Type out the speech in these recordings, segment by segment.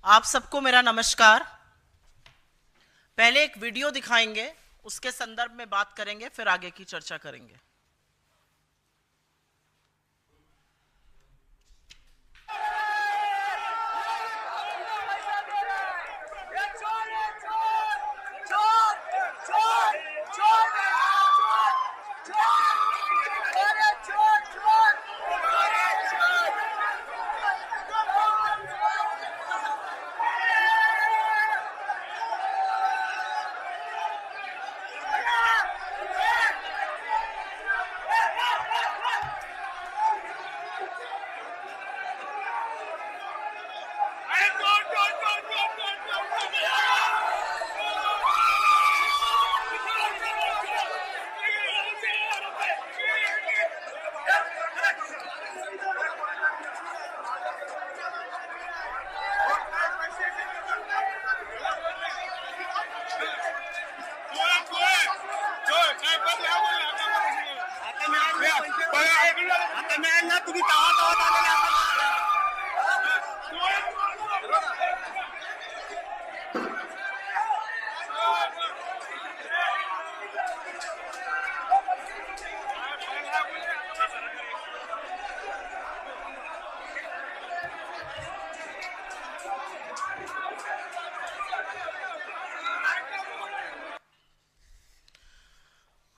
आप सबको मेरा नमस्कार। पहले एक वीडियो दिखाएंगे, उसके संदर्भ में बात करेंगे, फिर आगे की चर्चा करेंगे।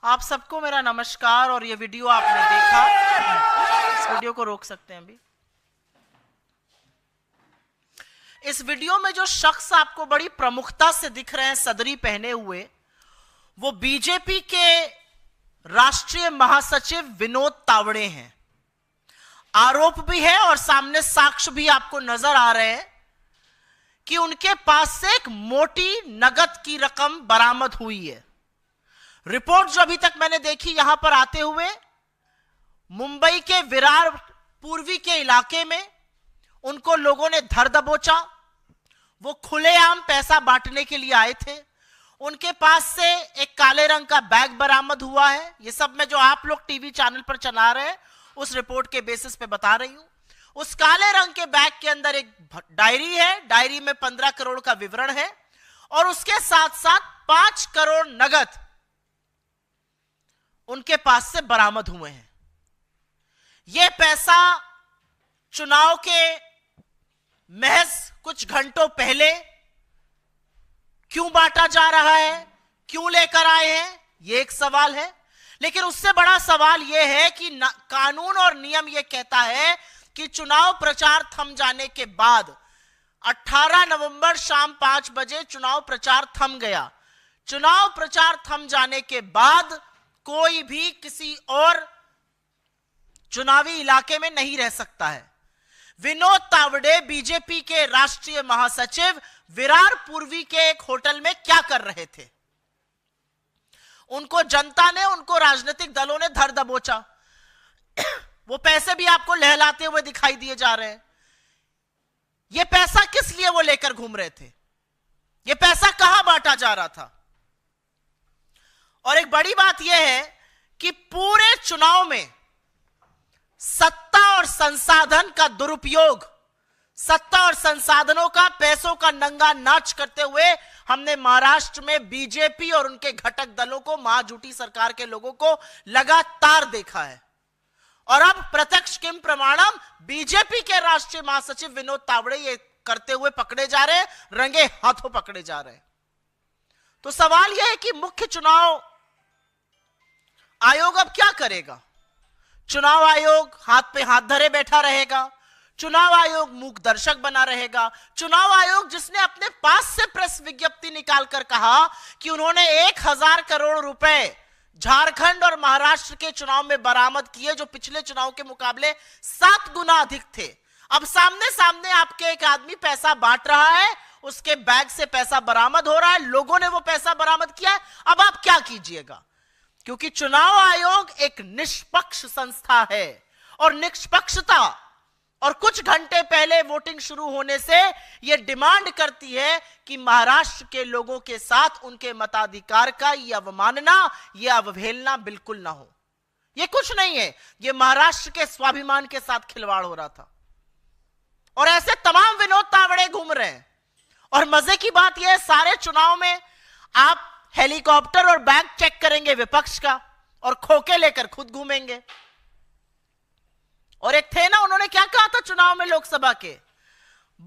आप सबको मेरा नमस्कार। और ये वीडियो आपने देखा, इस वीडियो को रोक सकते हैं अभी। इस वीडियो में जो शख्स आपको बड़ी प्रमुखता से दिख रहे हैं सदरी पहने हुए, वो बीजेपी के राष्ट्रीय महासचिव विनोद तावड़े हैं। आरोप भी है और सामने साक्ष्य भी आपको नजर आ रहे हैं कि उनके पास से एक मोटी नकद की रकम बरामद हुई है। रिपोर्ट जो अभी तक मैंने देखी यहां पर आते हुए, मुंबई के विरार पूर्वी के इलाके में उनको लोगों ने धर दबोचा। वो खुलेआम पैसा बांटने के लिए आए थे। उनके पास से एक काले रंग का बैग बरामद हुआ है। ये सब मैं जो आप लोग टीवी चैनल पर चला रहे हैं उस रिपोर्ट के बेसिस पे बता रही हूं। उस काले रंग के बैग के अंदर एक डायरी है। डायरी में 15 करोड़ का विवरण है और उसके साथ साथ 5 करोड़ नगद उनके पास से बरामद हुए हैं। यह पैसा चुनाव के महज कुछ घंटों पहले क्यों बांटा जा रहा है, क्यों लेकर आए हैं, यह एक सवाल है। लेकिन उससे बड़ा सवाल यह है कि कानून और नियम यह कहता है कि चुनाव प्रचार थम जाने के बाद 18 नवंबर शाम 5 बजे चुनाव प्रचार थम गया। चुनाव प्रचार थम जाने के बाद कोई भी किसी और चुनावी इलाके में नहीं रह सकता है। विनोद तावड़े बीजेपी के राष्ट्रीय महासचिव विरार पूर्वी के एक होटल में क्या कर रहे थे? उनको जनता ने, उनको राजनीतिक दलों ने धर दबोचा। वो पैसे भी आपको लहलाते हुए दिखाई दिए जा रहे हैं। यह पैसा किस लिए वो लेकर घूम रहे थे? यह पैसा कहां बांटा जा रहा था? और एक बड़ी बात यह है कि पूरे चुनाव में सत्ता और संसाधन का दुरुपयोग, सत्ता और संसाधनों का, पैसों का नंगा नाच करते हुए हमने महाराष्ट्र में बीजेपी और उनके घटक दलों को, महाजूटी सरकार के लोगों को लगातार देखा है। और अब प्रत्यक्ष किम प्रमाणम बीजेपी के राष्ट्रीय महासचिव विनोद तावड़े ये करते हुए पकड़े जा रहे हैं, रंगे हाथों पकड़े जा रहे हैं। तो सवाल यह है कि मुख्य चुनाव आयोग अब क्या करेगा? चुनाव आयोग हाथ पे हाथ धरे बैठा रहेगा? चुनाव आयोग मूक दर्शक बना रहेगा? चुनाव आयोग जिसने अपने पास से प्रेस विज्ञप्ति निकालकर कहा कि उन्होंने 1000 करोड़ रुपए झारखंड और महाराष्ट्र के चुनाव में बरामद किए, जो पिछले चुनाव के मुकाबले 7 गुना अधिक थे। अब सामने सामने आपके एक आदमी पैसा बांट रहा है, उसके बैग से पैसा बरामद हो रहा है, लोगों ने वो पैसा बरामद किया है। अब आप क्या कीजिएगा? क्योंकि चुनाव आयोग एक निष्पक्ष संस्था है और निष्पक्षता और कुछ घंटे पहले वोटिंग शुरू होने से यह डिमांड करती है कि महाराष्ट्र के लोगों के साथ उनके मताधिकार का यह अवमानना, यह अवहेलना बिल्कुल ना हो। यह कुछ नहीं है, यह महाराष्ट्र के स्वाभिमान के साथ खिलवाड़ हो रहा था। और ऐसे तमाम विनोद तावड़े घूम रहे हैं। और मजे की बात यह है, सारे चुनाव में आप हेलीकॉप्टर और बैग चेक करेंगे विपक्ष का और खोके लेकर खुद घूमेंगे। और एक थे ना, उन्होंने क्या कहा था चुनाव में लोकसभा के,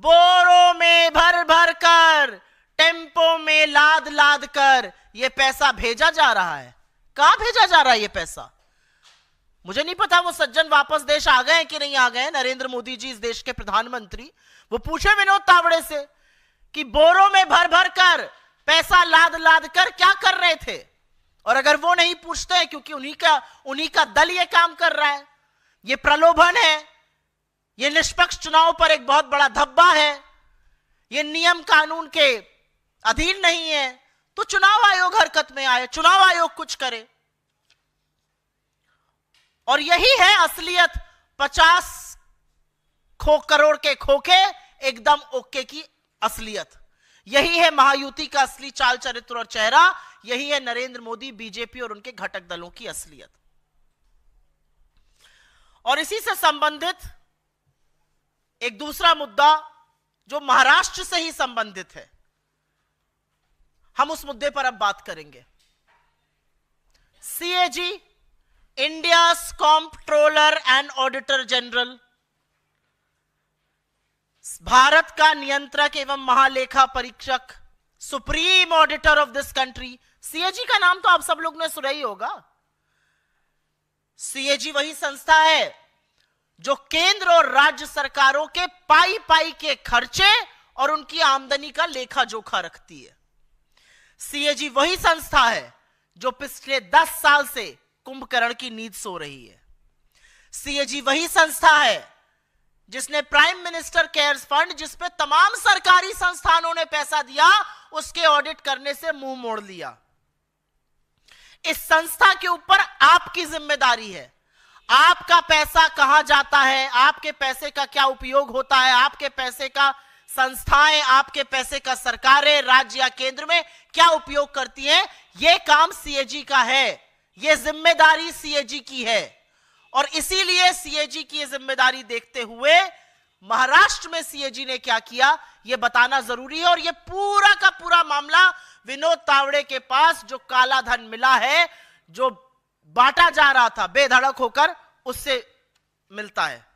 बोरों में भर भर कर, टेम्पो में लाद लाद कर यह पैसा भेजा जा रहा है। कहां भेजा जा रहा है यह पैसा? मुझे नहीं पता वो सज्जन वापस देश आ गए कि नहीं आ गए, नरेंद्र मोदी जी इस देश के प्रधानमंत्री। वो पूछे विनोद तावड़े से कि बोरों में भर भर कर पैसा लाद लाद कर क्या कर रहे थे। और अगर वो नहीं पूछते हैं, क्योंकि उन्हीं का दल ये काम कर रहा है, ये प्रलोभन है, ये निष्पक्ष चुनाव पर एक बहुत बड़ा धब्बा है, ये नियम कानून के अधीन नहीं है, तो चुनाव आयोग हरकत में आए, चुनाव आयोग कुछ करे। और यही है असलियत, 50 करोड़ के खोखे एकदम ओके की असलियत। यही है महायुति का असली चाल चरित्र और चेहरा, यही है नरेंद्र मोदी, बीजेपी और उनके घटक दलों की असलियत। और इसी से संबंधित एक दूसरा मुद्दा जो महाराष्ट्र से ही संबंधित है, हम उस मुद्दे पर अब बात करेंगे। CAG, India controller and auditor general, Bharat का नियंत्रक एवं महालेखा परीक्षक, supreme auditor of this country. CAG का नाम तो आप सब लोग ने सुना ही होगा। सीएजी वही संस्था है जो केंद्र और राज्य सरकारों के पाई पाई के खर्चे और उनकी आमदनी का लेखा जोखा रखती है। सीएजी वही संस्था है जो पिछले 10 साल से कुंभकर्ण की नींद सो रही है। सीएजी वही संस्था है जिसने प्राइम मिनिस्टर केयर्स फंड, जिसपे तमाम सरकारी संस्थानों ने पैसा दिया, उसके ऑडिट करने से मुंह मोड़ लिया। इस संस्था के ऊपर आपकी जिम्मेदारी है। आपका पैसा कहां जाता है, आपके पैसे का क्या उपयोग होता है, आपके पैसे का संस्थाएं, आपके पैसे का सरकारें राज्य या केंद्र में क्या उपयोग करती हैं, यह काम सीएजी का है, यह जिम्मेदारी सीएजी की है। और इसीलिए सीएजी की यह जिम्मेदारी देखते हुए महाराष्ट्र में सीएजी ने क्या किया, यह बताना जरूरी है। और यह पूरा का पूरा मामला विनोद तावड़े के पास जो काला धन मिला है, जो बांटा जा रहा था बेधड़क होकर, उससे मिलता है।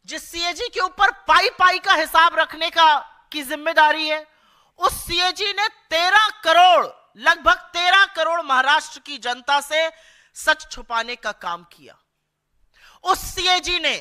जिस सीएजी के ऊपर पाई पाई का हिसाब रखने की जिम्मेदारी है, उस सीएजी ने 13 करोड़, लगभग 13 करोड़ महाराष्ट्र की जनता से सच छुपाने का काम किया। उस सीएजी ने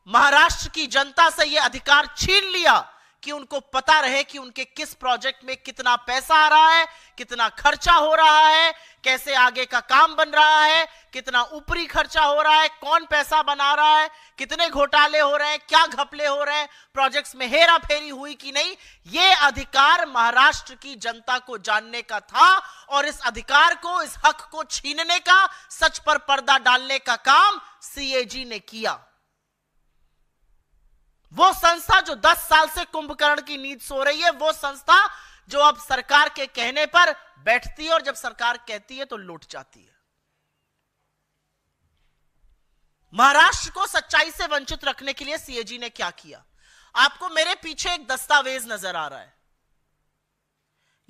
महाराष्ट्र की जनता से यह अधिकार छीन लिया कि उनको पता रहे कि उनके किस प्रोजेक्ट में कितना पैसा आ रहा है, कितना खर्चा हो रहा है, कैसे आगे का काम बन रहा है, कितना ऊपरी खर्चा हो रहा है, कौन पैसा बना रहा है, कितने घोटाले हो रहे हैं, क्या घपले हो रहे हैं, प्रोजेक्ट्स में हेरा फेरी हुई कि नहीं। यह अधिकार महाराष्ट्र की जनता को जानने का था और इस अधिकार को, इस हक को छीनने का, सच पर पर्दा डालने का काम सीएजी ने किया। वो संस्था जो 10 साल से कुंभकर्ण की नींद सो रही है, वो संस्था जो अब सरकार के कहने पर बैठती है और जब सरकार कहती है तो लौट जाती है। महाराष्ट्र को सच्चाई से वंचित रखने के लिए सीएजी ने क्या किया? आपको मेरे पीछे एक दस्तावेज नजर आ रहा है।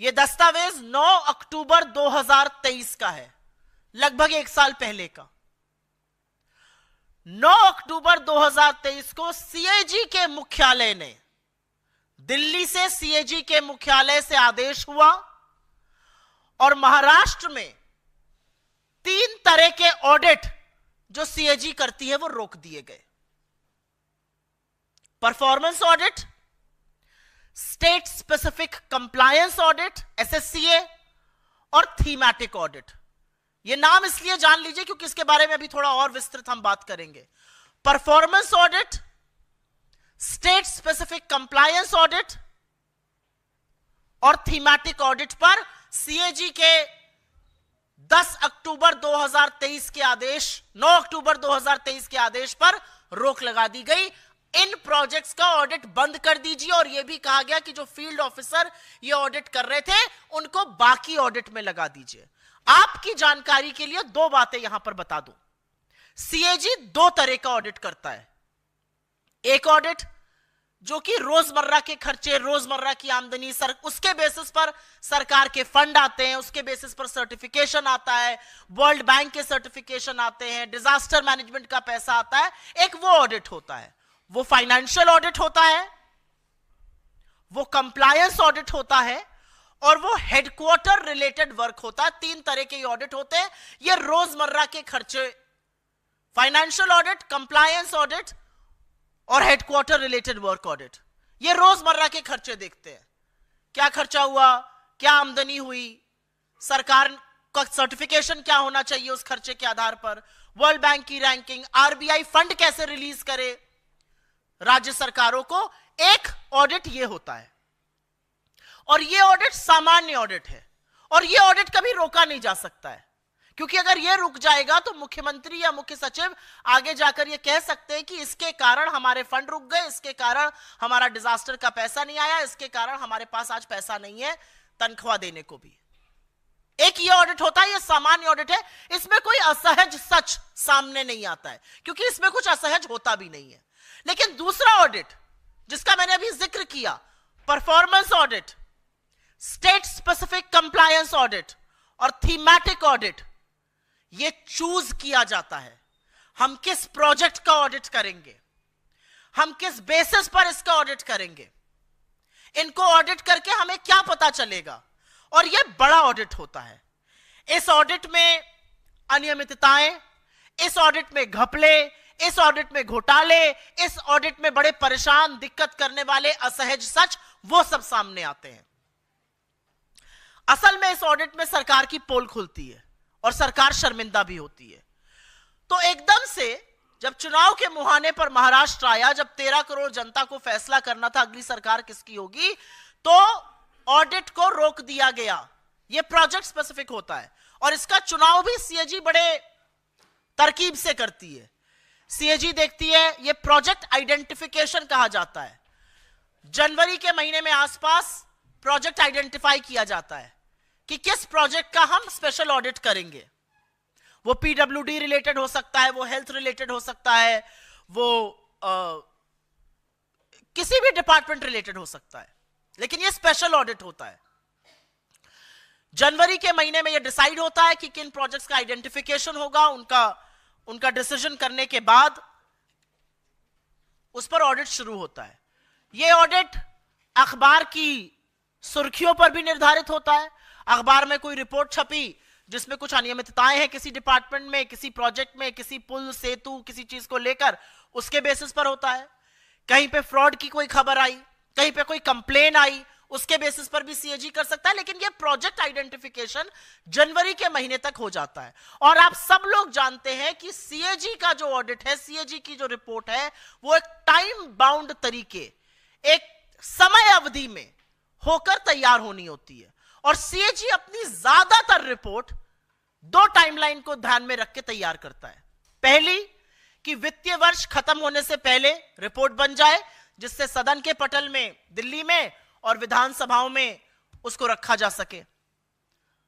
यह दस्तावेज 9 अक्टूबर 2023 का है, लगभग 1 साल पहले का। 9 अक्टूबर 2023 को सीएजी के मुख्यालय ने, दिल्ली से सीएजी के मुख्यालय से आदेश हुआ और महाराष्ट्र में 3 तरह के ऑडिट जो सीएजी करती है वो रोक दिए गए। Performance audit, state specific compliance audit SSCA और थीमैटिक ऑडिट। ये नाम इसलिए जान लीजिए क्योंकि इसके बारे में अभी थोड़ा और विस्तृत हम बात करेंगे। Performance audit, state specific compliance audit और थीमैटिक ऑडिट पर सीएजी के 10 अक्टूबर 2023 के आदेश, 9 अक्टूबर 2023 के आदेश पर रोक लगा दी गई। इन प्रोजेक्ट्स का ऑडिट बंद कर दीजिए और यह भी कहा गया कि जो फील्ड ऑफिसर ये ऑडिट कर रहे थे उनको बाकी ऑडिट में लगा दीजिए। आपकी जानकारी के लिए 2 बातें यहां पर बता दूं। सीएजी 2 तरह का ऑडिट करता है। एक ऑडिट जो कि रोजमर्रा के खर्चे, रोजमर्रा की आमदनी, उसके बेसिस पर सरकार के फंड आते हैं, उसके बेसिस पर सर्टिफिकेशन आता है, वर्ल्ड बैंक के सर्टिफिकेशन आते हैं, डिजास्टर मैनेजमेंट का पैसा आता है। एक वो ऑडिट होता है, वो फाइनेंशियल ऑडिट होता है, वो कंप्लायंस ऑडिट होता है, और वो हेडक्वार्टर रिलेटेड वर्क होता है। 3 तरह के ऑडिट होते हैं। ये रोजमर्रा के खर्चे, फाइनेंशियल ऑडिट, कंप्लायंस ऑडिट और हेडक्वार्टर रिलेटेड वर्क ऑडिट, ये रोजमर्रा के खर्चे देखते हैं। क्या खर्चा हुआ, क्या आमदनी हुई, सरकार का सर्टिफिकेशन क्या होना चाहिए उस खर्चे के आधार पर, वर्ल्ड बैंक की रैंकिंग, आरबीआई फंड कैसे रिलीज करे राज्य सरकारों को। एक ऑडिट ये होता है, और ये ऑडिट सामान्य ऑडिट है, और ये ऑडिट कभी रोका नहीं जा सकता है, क्योंकि अगर ये रुक जाएगा तो मुख्यमंत्री या मुख्य सचिव आगे जाकर ये कह सकते हैं कि इसके कारण हमारे फंड रुक गए, इसके कारण हमारा डिजास्टर का पैसा नहीं आया, इसके कारण हमारे पास आज पैसा नहीं है तनख्वाह देने को भी। एक ये ऑडिट होता है, ये सामान्य ऑडिट है, इसमें कोई असहज सच सामने नहीं आता है, क्योंकि इसमें कुछ असहज होता भी नहीं है। लेकिन दूसरा ऑडिट जिसका मैंने अभी जिक्र किया, performance audit, state specific compliance audit और थीमेटिक ऑडिट, ये चूज किया जाता है हम किस प्रोजेक्ट का ऑडिट करेंगे, हम किस बेसिस पर इसका ऑडिट करेंगे, इनको ऑडिट करके हमें क्या पता चलेगा। और यह बड़ा ऑडिट होता है। इस ऑडिट में अनियमितताएं, इस ऑडिट में घपले, इस ऑडिट में घोटाले, इस ऑडिट में बड़े परेशान, दिक्कत करने वाले असहज सच, वो सब सामने आते हैं। असल में इस ऑडिट में सरकार की पोल खुलती है और सरकार शर्मिंदा भी होती है। तो एकदम से जब चुनाव के मुहाने पर महाराष्ट्र आया, जब 13 करोड़ जनता को फैसला करना था अगली सरकार किसकी होगी, तो ऑडिट को रोक दिया गया। यह प्रोजेक्ट स्पेसिफिक होता है, और इसका चुनाव भी सीएजी बड़े तरकीब से करती है। सीएजी देखती है, यह प्रोजेक्ट आइडेंटिफिकेशन कहा जाता है। जनवरी के महीने में आसपास प्रोजेक्ट आइडेंटिफाई किया जाता है कि किस प्रोजेक्ट का हम स्पेशल ऑडिट करेंगे। वो पीडब्ल्यूडी रिलेटेड हो सकता है, वो हेल्थ रिलेटेड हो सकता है, वो किसी भी डिपार्टमेंट रिलेटेड हो सकता है, लेकिन ये स्पेशल ऑडिट होता है। जनवरी के महीने में ये डिसाइड होता है कि किन प्रोजेक्ट्स का आइडेंटिफिकेशन होगा। उनका डिसीजन करने के बाद उस पर ऑडिट शुरू होता है। ये ऑडिट अखबार की सुर्खियों पर भी निर्धारित होता है। अखबार में कोई रिपोर्ट छपी जिसमें कुछ अनियमितताएं हैं किसी डिपार्टमेंट में, किसी प्रोजेक्ट में, किसी पुल, सेतु, किसी चीज को लेकर, उसके बेसिस पर होता है। कहीं पे फ्रॉड की कोई खबर आई, कहीं पे कोई कंप्लेन आई, उसके बेसिस पर भी सीएजी कर सकता है। लेकिन ये प्रोजेक्ट आइडेंटिफिकेशन जनवरी के महीने तक हो जाता है। और आप सब लोग जानते हैं कि सीएजी का जो ऑडिट है, सीएजी की जो रिपोर्ट है, वो एक टाइम बाउंड तरीके, एक समय अवधि में होकर तैयार होनी होती है। और सीएजी अपनी ज्यादातर रिपोर्ट 2 टाइमलाइन को ध्यान में रख के तैयार करता है। पहली, कि वित्तीय वर्ष खत्म होने से पहले रिपोर्ट बन जाए, जिससे सदन के पटल में, दिल्ली में और विधानसभाओं में उसको रखा जा सके।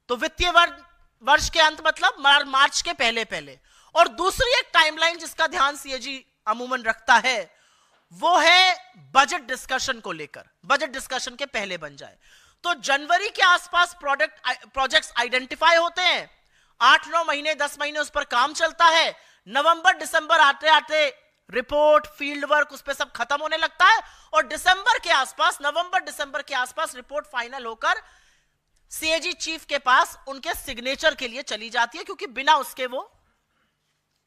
तो वित्तीय वर्ष के अंत मतलब मार्च के पहले पहले। और दूसरी एक टाइमलाइन जिसका ध्यान सीएजी अमूमन रखता है, वो है बजट डिस्कशन को लेकर, बजट डिस्कशन के पहले बन जाए। तो जनवरी के आसपास प्रोजेक्ट्स आइडेंटिफाई होते हैं, 8-9 महीने, 10 महीने उस पर काम चलता है। नवंबर दिसंबर आते आते रिपोर्ट, फील्ड वर्क, उस पर सब खत्म होने लगता है। और दिसंबर के आसपास, नवंबर दिसंबर के आसपास रिपोर्ट फाइनल होकर सीएजी चीफ के पास उनके सिग्नेचर के लिए चली जाती है, क्योंकि बिना उसके वो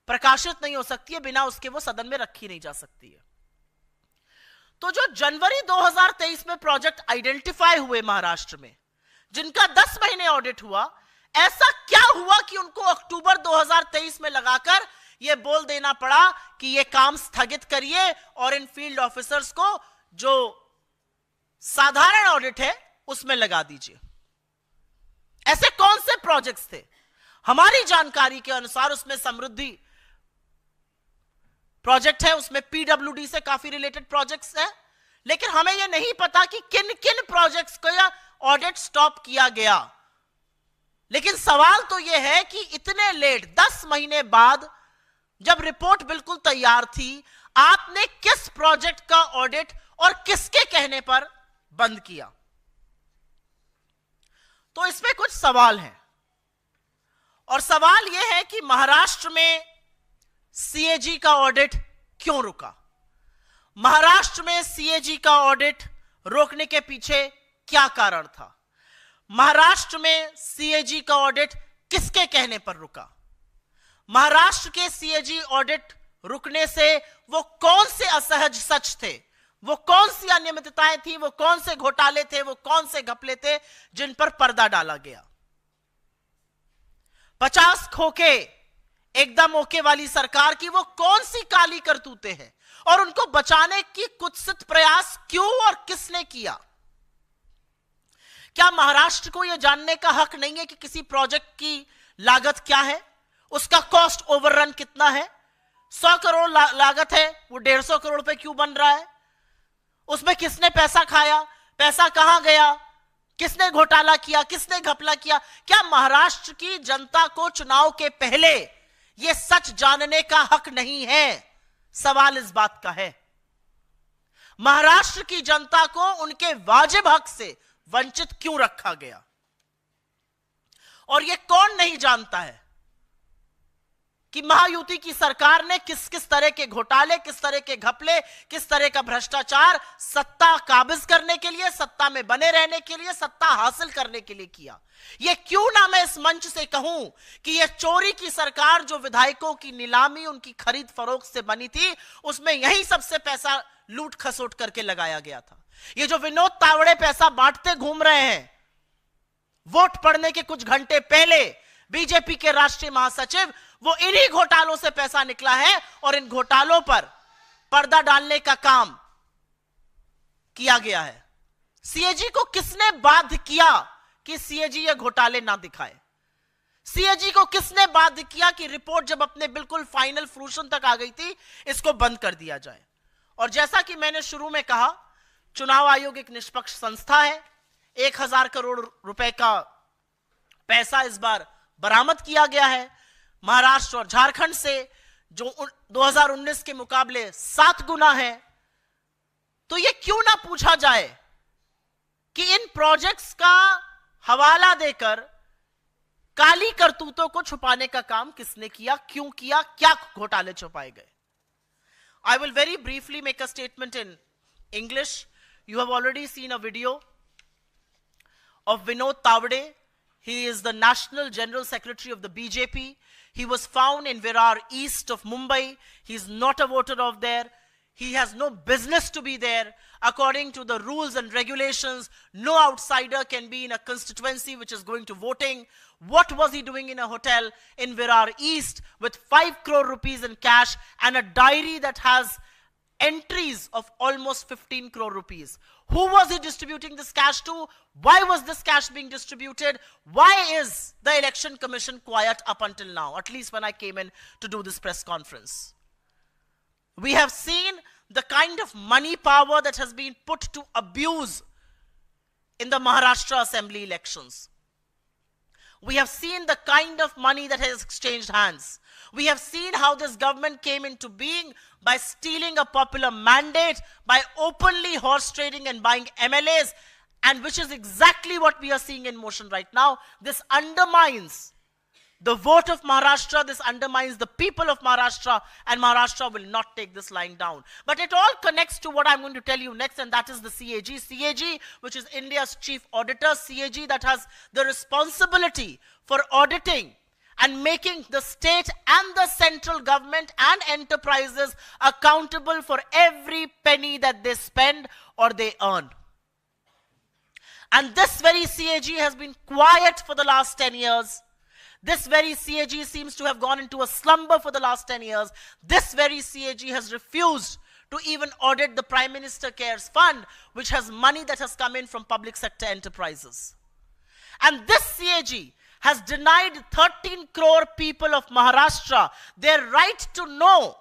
प्रकाशित नहीं हो सकती है, बिना उसके वो सदन में रखी नहीं जा सकती है। तो जो जनवरी 2023 में प्रोजेक्ट आइडेंटिफाई हुए महाराष्ट्र में, जिनका 10 महीने ऑडिट हुआ, ऐसा क्या हुआ कि उनको अक्टूबर 2023 में लगाकर यह बोल देना पड़ा कि यह काम स्थगित करिए और इन फील्ड ऑफिसर्स को जो साधारण ऑडिट है उसमें लगा दीजिए। ऐसे कौन से प्रोजेक्ट्स थे? हमारी जानकारी के अनुसार उसमें समृद्धि प्रोजेक्ट है, उसमें पीडब्ल्यूडी से काफी रिलेटेड प्रोजेक्ट्स है, लेकिन हमें यह नहीं पता कि किन किन प्रोजेक्ट्स को यह ऑडिट स्टॉप किया गया। लेकिन सवाल तो यह है कि इतने लेट, 10 महीने बाद, जब रिपोर्ट बिल्कुल तैयार थी, आपने किस प्रोजेक्ट का ऑडिट और किसके कहने पर बंद किया? तो इसमें कुछ सवाल हैं, और सवाल यह है कि महाराष्ट्र में सीएजी का ऑडिट क्यों रुका? महाराष्ट्र में सीएजी का ऑडिट रोकने के पीछे क्या कारण था? महाराष्ट्र में सीएजी का ऑडिट किसके कहने पर रुका? महाराष्ट्र के सीएजी ऑडिट रुकने से वो कौन से असहज सच थे, वो कौन सी अनियमितताएं थी, वो कौन से घोटाले थे, वो कौन से घपले थे जिन पर पर्दा डाला गया? 50 खोखे एकदम ओके वाली सरकार की वो कौन सी काली करतूतें हैं, और उनको बचाने की कुत्सित प्रयास क्यों और किसने किया? क्या महाराष्ट्र को यह जानने का हक नहीं है कि किसी प्रोजेक्ट की लागत क्या है, उसका कॉस्ट ओवररन कितना है? 100 करोड़ लागत है, वो 150 करोड़ पे क्यों बन रहा है? उसमें किसने पैसा खाया, पैसा कहां गया, किसने घोटाला किया, किसने घपला किया? क्या महाराष्ट्र की जनता को चुनाव के पहले यह सच जानने का हक नहीं है? सवाल इस बात का है। महाराष्ट्र की जनता को उनके वाजिब हक से वंचित क्यों रखा गया? और यह कौन नहीं जानता है कि महायुति की सरकार ने किस किस तरह के घोटाले, किस तरह के घपले, किस तरह का भ्रष्टाचार सत्ता काबिज करने के लिए, सत्ता में बने रहने के लिए, सत्ता हासिल करने के लिए किया? यह क्यों ना मैं इस मंच से कहूं कि यह चोरी की सरकार जो विधायकों की नीलामी, उनकी खरीद फरोख्त से बनी थी, उसमें यही सबसे पैसा लूट खसोट करके लगाया गया था। ये जो विनोद तावड़े पैसा बांटते घूम रहे हैं, वोट पड़ने के कुछ घंटे पहले बीजेपी के राष्ट्रीय महासचिव, वो इन्हीं घोटालों से पैसा निकला है, और इन घोटालों पर पर्दा डालने का काम किया गया है। सीएजी को किसने बाध्य किया कि सीएजी ये घोटाले ना दिखाए? सीएजी को किसने बाध्य किया कि रिपोर्ट जब अपने बिल्कुल फाइनल फ्रूशन तक आ गई थी, इसको बंद कर दिया जाए? और जैसा कि मैंने शुरू में कहा, चुनाव आयोग एक निष्पक्ष संस्था है। 1000 करोड़ रुपए का पैसा इस बार बरामद किया गया है महाराष्ट्र और झारखंड से, जो 2019 के मुकाबले 7 गुना है। तो यह क्यों ना पूछा जाए कि इन प्रोजेक्ट्स का हवाला देकर काली करतूतों को छुपाने का काम किसने किया, क्यों किया, क्या घोटाले छुपाए गए? I will very briefly make a statement in English. You have already seen a video of Vinod Tavade. He is the National General Secretary of the BJP. He was found in Virar east of Mumbai. He is not a voter of there. He has no business to be there. According to the rules and regulations, no outsider can be in a constituency which is going to voting. What was he doing in a hotel in Virar East with 5 crore rupees in cash and a diary that has entries of almost 15 crore rupees? Who was he distributing this cash to? Why was this cash being distributed? Why is the Election Commission quiet up until now, at least when I came in to do this press conference? We have seen the kind of money power that has been put to abuse in the Maharashtra Assembly elections. We have seen the kind of money that has exchanged hands. We have seen how this government came into being by stealing a popular mandate, by openly horse trading and buying MLAs, and which is exactly what we are seeing in motion right now. This undermines the vote of Maharashtra, this undermines the people of Maharashtra, and Maharashtra will not take this lying down. But it all connects to what I'm going to tell you next, and that is the CAG. CAG, which is India's chief auditor, CAG that has the responsibility for auditing and making the state and the central government and enterprises accountable for every penny that they spend or they earn. And this very CAG has been quiet for the last 10 years. This very CAG seems to have gone into a slumber for the last 10 years. This very CAG has refused to even audit the Prime Minister Cares Fund, which has money that has come in from public sector enterprises. And this CAG has denied 13 crore people of Maharashtra their right to know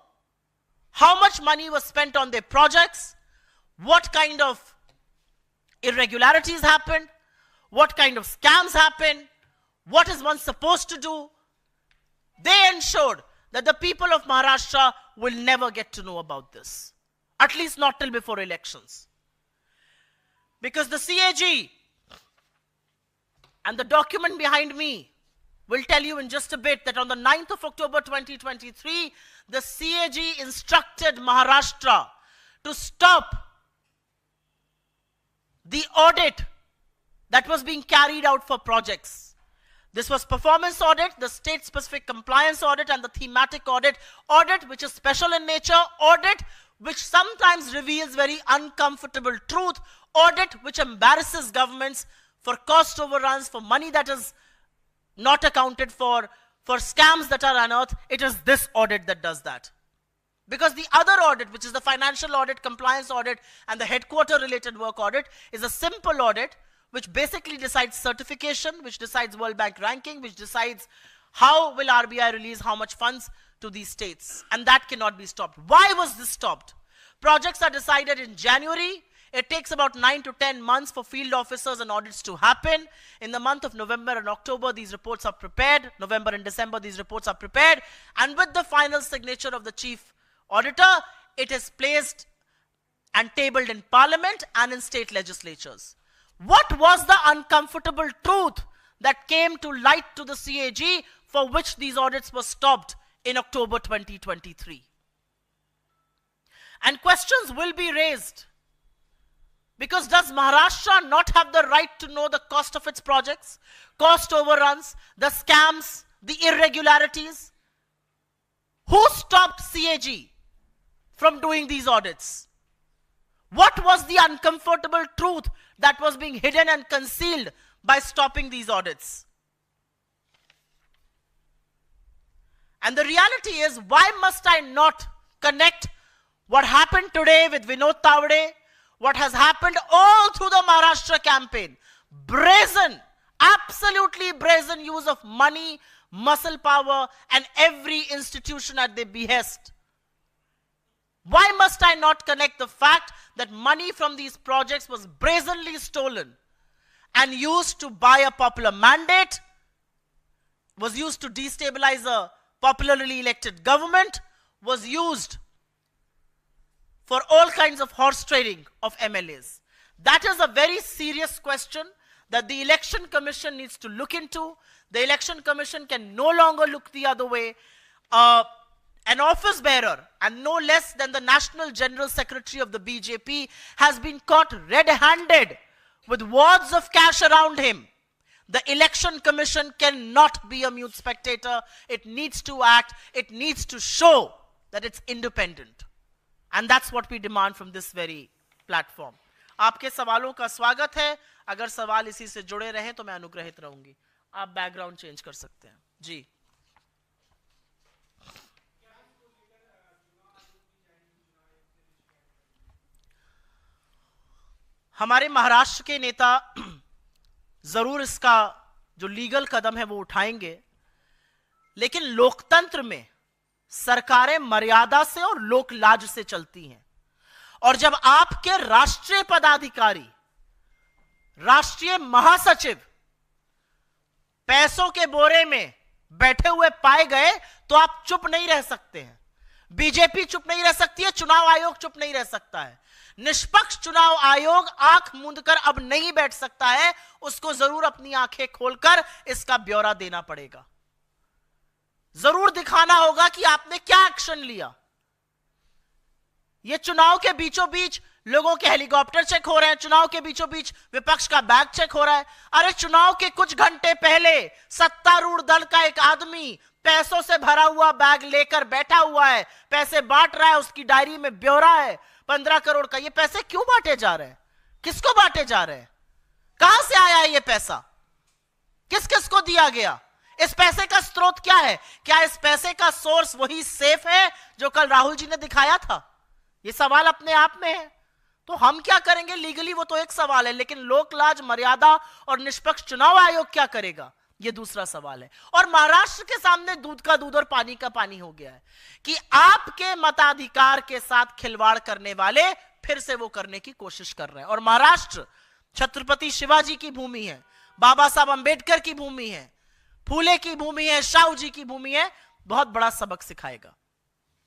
how much money was spent on their projects, what kind of irregularities happened, what kind of scams happened, what is one supposed to do. They ensured that the people of Maharashtra will never get to know about this. at least not till before elections. Because the CAG and the document behind me will tell you in just a bit that on the 9th of October 2023, the CAG instructed Maharashtra to stop the audit that was being carried out for projects. This was performance audit, the state-specific compliance audit, and the thematic audit. Audit which is special in nature, audit which sometimes reveals very uncomfortable truth, audit which embarrasses governments for cost overruns, for money that is not accounted for scams that are unearthed. It is this audit that does that. Because the other audit, which is the financial audit, compliance audit, and the headquarter related work audit, is a simple audit which basically decides certification, which decides World Bank ranking, which decides how will RBI release how much funds to these states. And that cannot be stopped. Why was this stopped? Projects are decided in January. It takes about 9 to 10 months for field officers and audits to happen. In the month of November and October, these reports are prepared. November and December, these reports are prepared. And with the final signature of the chief auditor, it is placed and tabled in Parliament and in state legislatures. What was the uncomfortable truth that came to light to the CAG for which these audits were stopped in October 2023? And questions will be raised. Because does Maharashtra not have the right to know the cost of its projects, cost overruns, the scams, the irregularities? Who stopped CAG from doing these audits? What was the uncomfortable truth that was being hidden and concealed by stopping these audits? And the reality is, why must I not connect what happened today with Vinod Tawade, what has happened all through the Maharashtra campaign? Brazen, absolutely brazen use of money, muscle power, and every institution at their behest. Why must I not connect the fact that money from these projects was brazenly stolen and used to buy a popular mandate, was used to destabilize a popularly elected government, was used for all kinds of horse trading of MLAs? That is a very serious question that the Election Commission needs to look into. The Election Commission can no longer look the other way. An office bearer, and no less than the National General Secretary of the BJP, has been caught red-handed with wads of cash around him. The Election Commission cannot be a mute spectator. It needs to act. It needs to show that it's independent. And that's what we demand from this very platform. आपके सवालों का स्वागत है. अगर सवाल इसी से जुड़े रहे तो मैं अनुग्रहित रहूंगी. आप बैकग्राउंड चेंज कर सकते हैं. जी. हमारे महाराष्ट्र के नेता जरूर इसका जो लीगल कदम है वो उठाएंगे, लेकिन लोकतंत्र में सरकारें मर्यादा से और लोकलाज से चलती हैं. और जब आपके राष्ट्रीय पदाधिकारी, राष्ट्रीय महासचिव पैसों के बोरे में बैठे हुए पाए गए तो आप चुप नहीं रह सकते हैं. बीजेपी चुप नहीं रह सकती है, चुनाव आयोग चुप नहीं रह सकता है. निष्पक्ष चुनाव आयोग आंख मूंदकर अब नहीं बैठ सकता है. उसको जरूर अपनी आंखें खोलकर इसका ब्यौरा देना पड़ेगा. जरूर दिखाना होगा कि आपने क्या एक्शन लिया. ये चुनाव के बीचों बीच लोगों के हेलीकॉप्टर चेक हो रहे हैं, चुनाव के बीचों बीच विपक्ष का बैग चेक हो रहा है. अरे चुनाव के कुछ घंटे पहले सत्तारूढ़ दल का एक आदमी पैसों से भरा हुआ बैग लेकर बैठा हुआ है, पैसे बांट रहा है, उसकी डायरी में ब्यौरा है 15 करोड़ का. ये पैसे क्यों बांटे जा रहे हैं? किसको बांटे जा रहे हैं? कहां से आया है ये पैसा? किस किस को दिया गया? इस पैसे का स्रोत क्या है? क्या इस पैसे का सोर्स वही सेफ है जो कल राहुल जी ने दिखाया था? ये सवाल अपने आप में है. तो हम क्या करेंगे लीगली वो तो एक सवाल है, लेकिन लोकलाज, मर्यादा और निष्पक्ष चुनाव आयोग क्या करेगा ये दूसरा सवाल है. और महाराष्ट्र के सामने दूध का दूध और पानी का पानी हो गया है कि आपके मताधिकार के साथ खिलवाड़ करने वाले फिर से वो करने की कोशिश कर रहे हैं. और महाराष्ट्र छत्रपति शिवाजी की भूमि है, बाबा साहब अंबेडकर की भूमि है, फूले की भूमि है, शाहू जी की भूमि है. बहुत बड़ा सबक सिखाएगा.